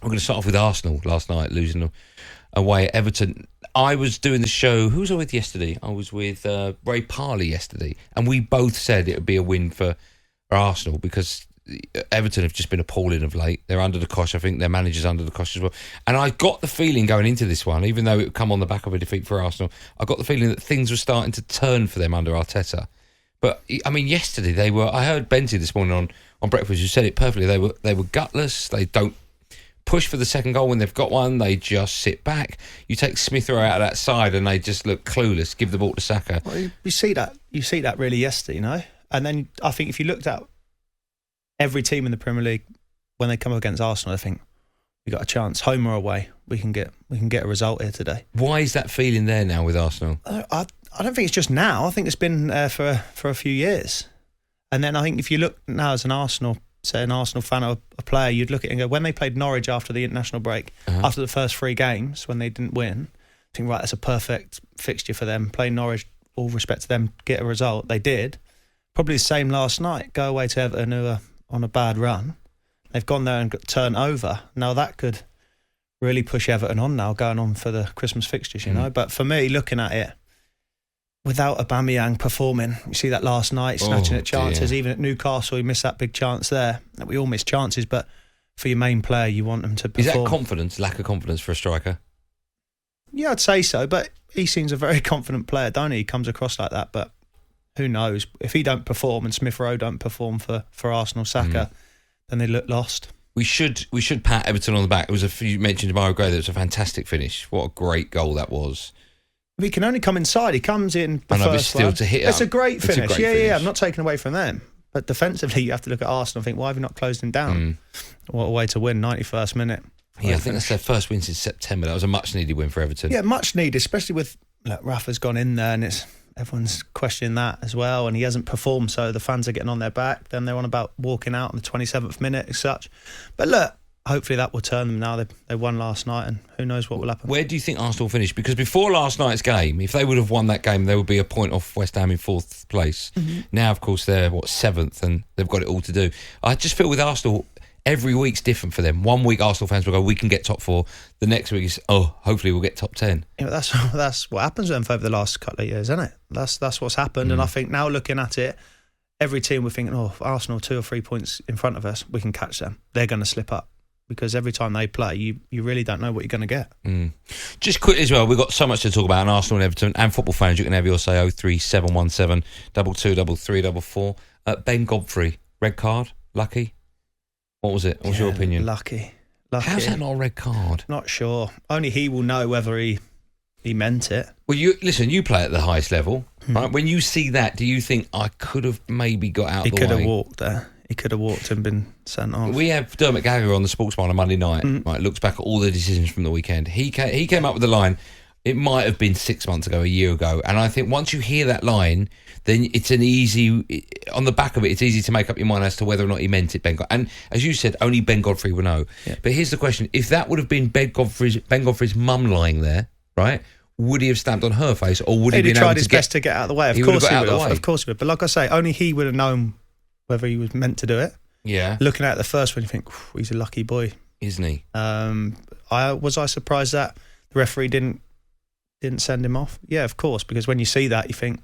We're going to start off with Arsenal last night, losing away at Everton. I was doing the show. Who was I with yesterday? I was with Ray Parley yesterday, and we both said it would be a win for Arsenal because Everton have just been appalling of late. They're under the cosh. I think their manager's under the cosh as well. And I got the feeling going into this one, even though it would come on the back of a defeat for Arsenal, I got the feeling that things were starting to turn for them under Arteta. But I mean, yesterday they were. I heard Benty this morning on breakfast who said it perfectly. They were gutless. They don't push for the second goal when they've got one. They just sit back. You take Smith Rowe out of that side and they just look clueless. Give the ball to Saka. Well, you see that really yesterday, you know. And then I think if you looked at every team in the Premier League when they come up against Arsenal, I think we got a chance, home or away. We can get a result here today. Why is that feeling there now with Arsenal? I don't think it's just now. I think it's been for a few years. And then I think if you look now as an Arsenal fan or a player, you'd look at it and go, when they played Norwich after the international break, after the first 3 games when they didn't win, I think, right, that's a perfect fixture for them. Play Norwich, all respect to them, get a result. They did. Probably the same last night. Go away to Everton, who are on a bad run. They've gone there and got turned over. Now that could really push Everton on now, going on for the Christmas fixtures, you know. But for me, looking at it, without Aubameyang performing, you see that last night, snatching at chances. Even at Newcastle, he missed that big chance there. We all miss chances, but for your main player, you want them to perform. Is that confidence, lack of confidence for a striker? Yeah, I'd say so, but he seems a very confident player, don't he? He comes across like that, but who knows? If he don't perform and Smith Rowe don't perform for Arsenal, Saka, then they look lost. We should pat Everton on the back. You mentioned Demarai Gray. That was a fantastic finish. What a great goal that was. He can only come inside. He comes in the first still one. to hit it's up. A great finish. It's a great finish. Yeah. I'm not taking away from them. But defensively, you have to look at Arsenal and think, why have you not closed him down? What a way to win, 91st minute. Yeah, I think that's their first win since September. That was a much-needed win for Everton. Yeah, much needed, especially with Rafa's gone in there and everyone's questioning that as well, and he hasn't performed, so the fans are getting on their back. Then they're on about walking out in the 27th minute as such. But look, hopefully that will turn them now. They won last night, and who knows what will happen. Where do you think Arsenal finish? Because before last night's game, if they would have won that game, they would be a point off West Ham in 4th place. Now, of course, they're 7th, and they've got it all to do. I just feel with Arsenal, every week's different for them. One week Arsenal fans will go, we can get top 4. The next week is, hopefully we'll get top 10. Yeah, that's what happens to them over the last couple of years, isn't it? That's what's happened. And I think now looking at it, every team we're thinking, Arsenal 2 or 3 points in front of us, we can catch them. They're going to slip up. Because every time they play, you really don't know what you're going to get. Just quickly as well, we've got so much to talk about in Arsenal and Everton and football fans. You can have your say 03717 223344. Ben Godfrey, red card, lucky. What was it? What was your opinion? Lucky. How's that not a red card? Not sure. Only he will know whether he meant it. Well, you play at the highest level, right? When you see that, do you think I could have maybe got out the way? He could have walked there. He could have walked and been sent off. We have Dermot Gallagher on the Sports Bar on a Monday night. Right, looks back at all the decisions from the weekend. He came up with the line. It might have been 6 months ago, a year ago, and I think once you hear that line, then it's on the back of it. It's easy to make up your mind as to whether or not he meant it, Ben. And as you said, only Ben Godfrey will know. Yeah. But here's the question: if that would have been Ben Godfrey's mum lying there, right? Would he have stamped on her face, or would he have tried his best to get out of the way? Of course he would. Of course he would. But like I say, only he would have known whether he was meant to do it. Yeah. Looking at the first one, you think, he's a lucky boy. Isn't he? Was I surprised that the referee didn't send him off? Yeah, of course, because when you see that, you think,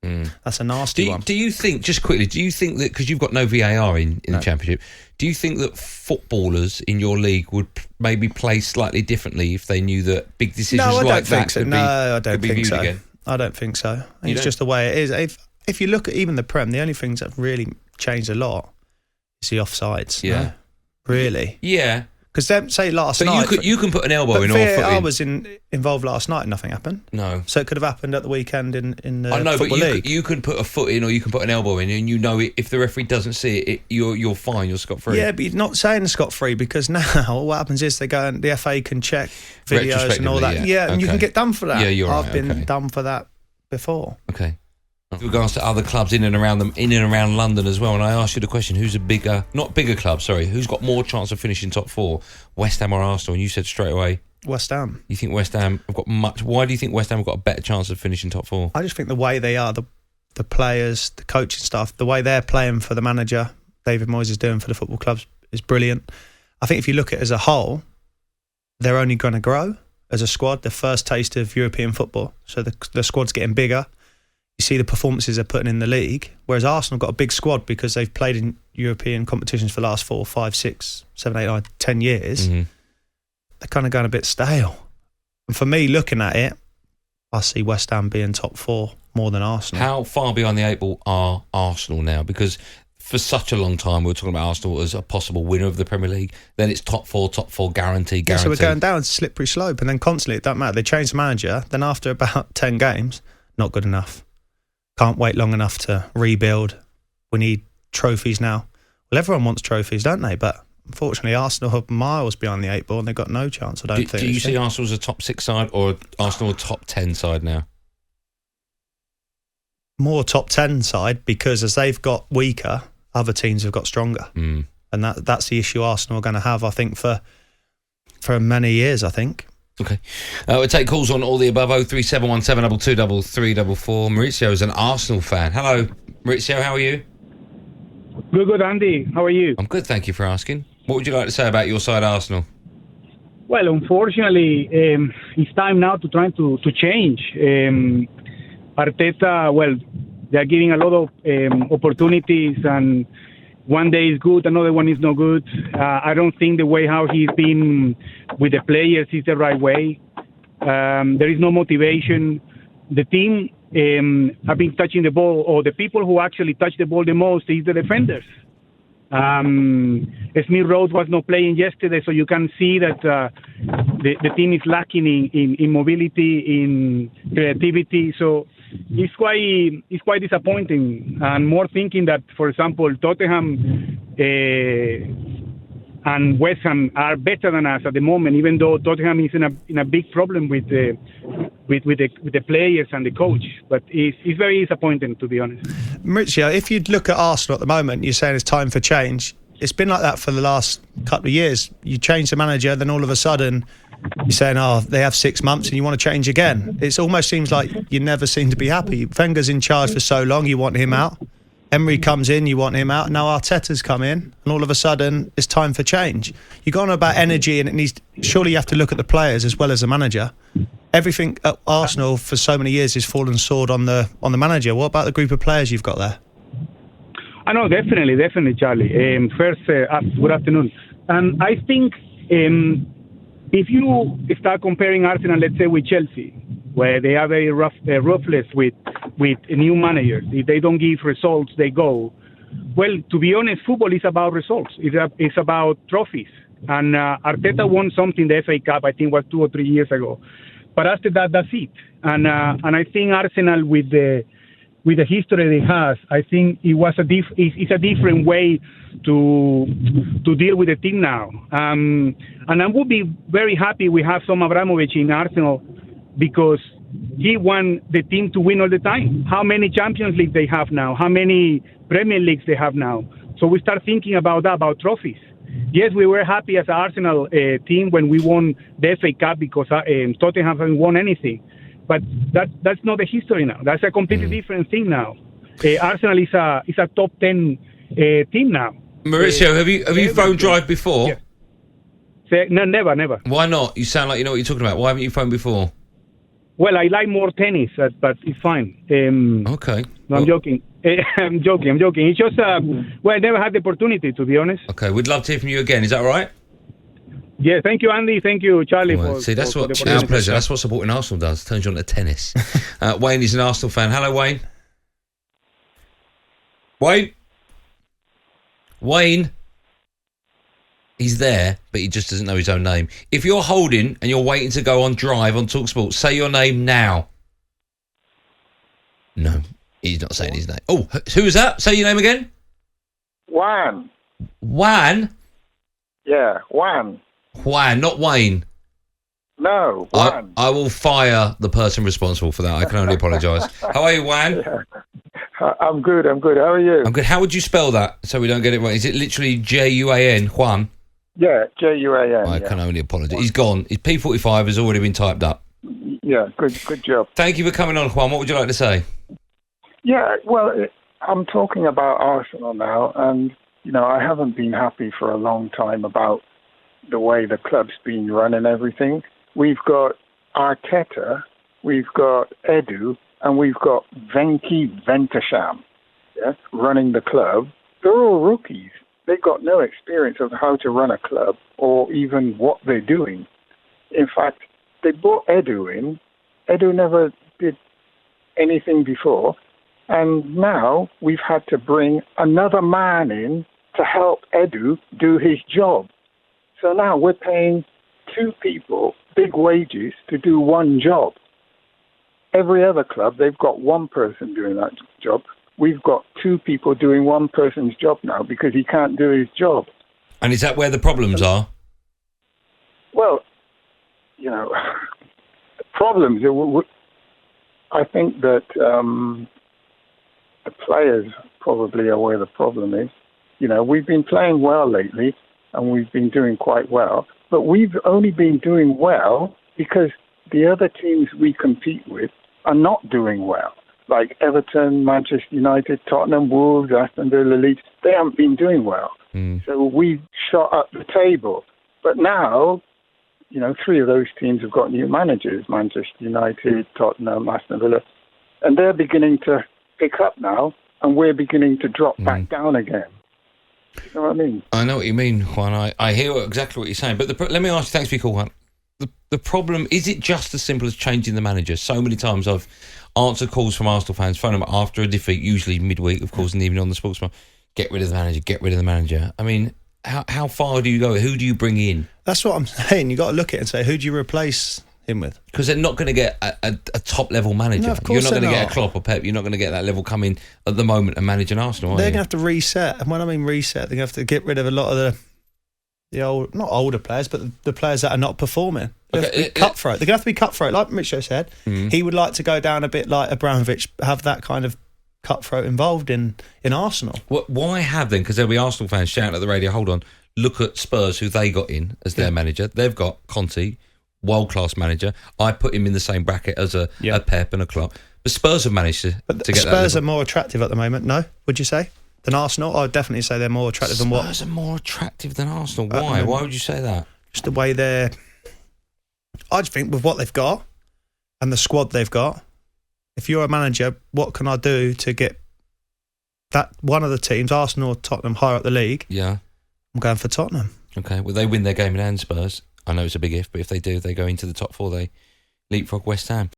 that's a nasty one. Do you think, just quickly, that, because you've got no VAR in the Championship, do you think that footballers in your league would maybe play slightly differently if they knew that big decisions like that could be viewed again? I don't think so. I think it's just the way it is. If you look at even the Prem, the only things that have really changed a lot is the offsides. Yeah. No? Really? Yeah. Because say last night... you can put an elbow in or a foot in. VAR was involved last night and nothing happened. No. So it could have happened at the weekend in the I know, Football but League. You can put a foot in or you can put an elbow in, and you know if the referee doesn't see it, you're fine, you're scot-free. Yeah, but you're not saying scot-free, because now what happens is they go and the FA can check videos and all that. Yeah, and you can get done for that. Yeah, you're right. I've been done for that before. Okay. With regards to other clubs in and around London as well, and I asked you the question, who's who's got more chance of finishing top 4, West Ham or Arsenal? And you said straight away West Ham. You think West Ham have got why do you think West Ham have got a better chance of finishing top 4? I just think the way they are, the players, the coaching staff, the way they're playing for the manager, David Moyes is doing for the football clubs, is brilliant. I think if you look at it as a whole, they're only going to grow as a squad. The first taste of European football. So the squad's getting bigger. You see the performances they're putting in the league. Whereas Arsenal got a big squad because they've played in European competitions for the last 4, 5, 6, 7, 8, 9, 10 years. Mm-hmm. They're kind of going a bit stale. And for me, looking at it, I see West Ham being top 4 more than Arsenal. How far behind the 8 ball are Arsenal now? Because for such a long time, we were talking about Arsenal as a possible winner of the Premier League. Then it's top 4 guaranteed. Yeah, so we're going down. It's a slippery slope. And then constantly, it doesn't matter. They change the manager. Then after about 10 games, not good enough. Can't wait long enough to rebuild. We need trophies now. Well, everyone wants trophies, don't they? But unfortunately, Arsenal are miles behind the 8 ball and they've got no chance, I don't think. Do you see Arsenal as a top 6 side or Arsenal a top 10 side now? More top 10 side, because as they've got weaker, other teams have got stronger. And that's the issue Arsenal are going to have, I think, for many years, I think. Okay. We'll take calls on all the above. 03717 223344. Maurizio is an Arsenal fan. Hello, Maurizio, how are you? Good, Andy. How are you? I'm good, thank you for asking. What would you like to say about your side, Arsenal? Well, unfortunately, it's time now to try to change. Arteta, well, they're giving a lot of opportunities, and one day is good, another one is not good. I don't think the way how he's been with the players is the right way. There is no motivation. The team have been touching the ball, or the people who actually touch the ball the most is the defenders. Smith Rowe was not playing yesterday, so you can see that the team is lacking in mobility, in creativity. So it's quite disappointing, and more thinking that, for example, Tottenham and West Ham are better than us at the moment, even though Tottenham is in a big problem with the players and the coach. But it's very disappointing, to be honest. Maurizio, if you'd look at Arsenal at the moment, you're saying it's time for change. It's been like that for the last couple of years. You change the manager, then all of a sudden you're saying, they have 6 months and you want to change again. It almost seems like you never seem to be happy. Wenger's in charge for so long, you want him out. Emery comes in, you want him out. Now Arteta's come in, and all of a sudden it's time for change. You're going on about energy, and it needs. Surely you have to look at the players as well as the manager. Everything at Arsenal for so many years is fallen sword on the manager. What about the group of players you've got there? I know, definitely, Charlie. First, good afternoon. I think if you start comparing Arsenal, let's say, with Chelsea, where they are very ruthless with new managers. If they don't give results, they go. Well, to be honest, football is about results. It's about trophies. And Arteta won something, the FA Cup, I think it was 2 or 3 years ago. But after that, that's it. And I think Arsenal, with the history they has, I think it's a different way to deal with the team now. And I would be very happy we have some Abramovich in Arsenal, because he want the team to win all the time. How many Champions League they have now? How many Premier Leagues they have now? So we start thinking about that, about trophies. Yes, we were happy as an Arsenal team when we won the FA Cup, because Tottenham haven't won anything. But that's not the history now. That's a completely different thing now. Arsenal is a top 10 team now. Maurizio, have you phoned Drive before? Yeah. No, never. Why not? You sound like you know what you're talking about. Why haven't you phoned before? Well, I like more tennis, but it's fine. Okay. No, I'm joking. I'm joking. It's just, I never had the opportunity, to be honest. Okay, we'd love to hear from you again. Is that all right? Yeah, thank you, Andy. Thank you, Charlie. See, that's what our pleasure. That's what supporting Arsenal does. Turns you on to tennis. Wayne is an Arsenal fan. Hello, Wayne. Wayne. He's there, but he just doesn't know his own name. If you're holding and you're waiting to go on Drive on talkSPORT, say your name now. No, he's not saying his name. Oh, who is that? Say your name again. Juan. Juan? Yeah, Juan. Juan, not Wayne. No, Juan. I will fire the person responsible for that. I can only apologise. How are you, Juan? Yeah. I'm good. How are you? I'm good. How would you spell that so we don't get it wrong? Is it literally Juan, Juan? Yeah, Juan. I can only apologise. He's gone. His P45 has already been typed up. Yeah, good job. Thank you for coming on, Juan. What would you like to say? Yeah, well, I'm talking about Arsenal now, and, I haven't been happy for a long time about, the way the club's been run and everything. We've got Arteta, we've got Edu, and we've got Venki Ventasham, running the club. They're all rookies. They've got no experience of how to run a club or even what they're doing. In fact, they brought Edu in. Edu never did anything before. And now we've had to bring another man in to help Edu do his job. So now we're paying 2 people big wages to do one job. Every other club, they've got one person doing that job. We've got 2 people doing one person's job now because he can't do his job. And is that where the problems are? Well, the problems, I think that the players probably are where the problem is. We've been playing well lately and we've been doing quite well, but we've only been doing well because the other teams we compete with are not doing well. Like Everton, Manchester United, Tottenham, Wolves, Aston Villa, Leeds, they haven't been doing well. So we shot up the table. But now, 3 of those teams have got new managers, Manchester United, Tottenham, Aston Villa, and they're beginning to pick up now, and we're beginning to drop back down again. You know what I mean? I know what you mean, Juan. I hear exactly what you're saying. But let me ask you, thanks for your call, Juan. The problem, is it just as simple as changing the manager? So many times I've answered calls from Arsenal fans, phone them after a defeat, usually midweek, of course, and even on the Sportsman. Get rid of the manager, get rid of the manager. I mean, how far do you go? Who do you bring in? That's what I'm saying. You've got to look at it and say, who do you replace him with? Because they're not going to get a top-level manager. No, of course you're not going to not. get a Klopp or Pep. You're not going to get that level coming at the moment and manage an Arsenal, They're going to have to reset. And when I mean reset, they're going to have to get rid of a lot of the old, not older players, but the players that are not performing. They're going to have to be cutthroat. They're going to have to be cutthroat. Like Micho said, he would like to go down a bit like Abramovich, have that kind of cutthroat involved in Arsenal. Why have then? Because there'll be Arsenal fans shouting at the radio, hold on, look at Spurs, who they got in as their manager. They've got Conte, world-class manager. I put him in the same bracket as a Pep and a Klopp. But Spurs have managed to get that level. Spurs are more attractive at the moment, no? Would you say? Than Arsenal? I'd definitely say they're more attractive than what? Spurs are more attractive than Arsenal. Why? Why would you say that? Just the way they're... I just think with what they've got and the squad they've got, if you're a manager, what can I do to get that one of the teams, Arsenal or Tottenham, higher up the league? Yeah. I'm going for Tottenham. Okay, well, they win their game in hand, Spurs. I know it's a big if, but if they do, they go into the top 4, they leapfrog West Ham.